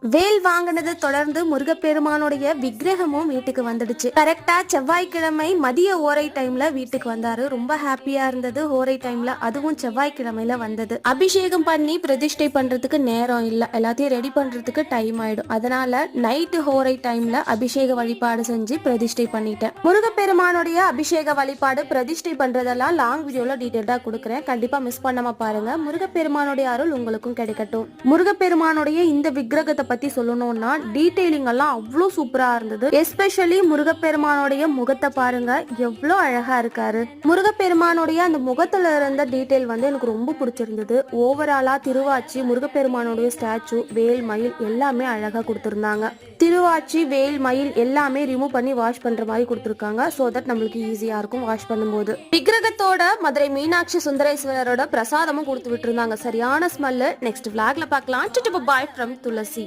வேல் வாங்கினதை தொடர்ந்து முருகப்பெருமானுடைய விக்கிரகமும் வீட்டுக்கு வந்துடுச்சு. கரெக்டா செவ்வாய்க்கிழமை மதிய ஓரை டைம்ல வீட்டுக்கு வந்தாரு. ரொம்ப ஹாப்பியா இருந்தது. ஓரை டைம்ல அதுவும் செவ்வாய்க்கிழமையில வந்தது. அபிஷேகம் பண்ணி பிரதிஷ்டை பண்றதுக்கு நேரம் இல்ல, எல்லாத்தையும் ரெடி பண்றதுக்கு டைம் ஆயிடும். அதனால நைட்டு ஓரை டைம்ல அபிஷேக வழிபாடு செஞ்சு பிரதிஷ்டை பண்ணிட்டேன். முருகப்பெருமானுடைய அபிஷேக வழிபாடு பிரதிஷ்டை பண்றதெல்லாம் லாங் வீடியோல டீடைல்டா கொடுக்குறேன். கண்டிப்பா மிஸ் பண்ணாம பாருங்க. முருகப்பெருமானுடைய அருள் உங்களுக்கும் கிடைக்கட்டும். முருகப்பெருமானுடைய இந்த விக்கிரகத்தை பத்தி சொல்லணும்னா டீடைலிங் எல்லாம் அவ்வளோ சூப்பரா இருந்தது. எஸ்பெஷலி முருகப்பெருமானுடைய முகத்தை பாருங்க, எவ்வளோ அழகா இருக்காரு. முருகப்பெருமானுடைய அந்த முகத்துல இருந்த டீடைல் எனக்கு ரொம்ப பிடிச்சிருந்தது. ஓவராலா திருவாச்சி, முருகப்பெருமானுடைய ஸ்டாச்சு, வேல், மயில் எல்லாமே அழகா கொடுத்திருந்தாங்க. திருவாச்சி, வேல், மயில் எல்லாமே ரிமூவ் பண்ணி வாஷ் பண்ற மாதிரி கொடுத்திருக்காங்க. சோ தட் நம்மளுக்கு ஈஸியா இருக்கும் வாஷ் பண்ணும்போது. விக்கிரகத்தோட மதுரை மீனாட்சி சுந்தரேஸ்வரரோட பிரசாதமும் கொடுத்து விட்டு இருந்தாங்க. சரியான ஸ்மெல். நெக்ஸ்ட் vlogல பார்க்கலாம். Bye from Thulasi.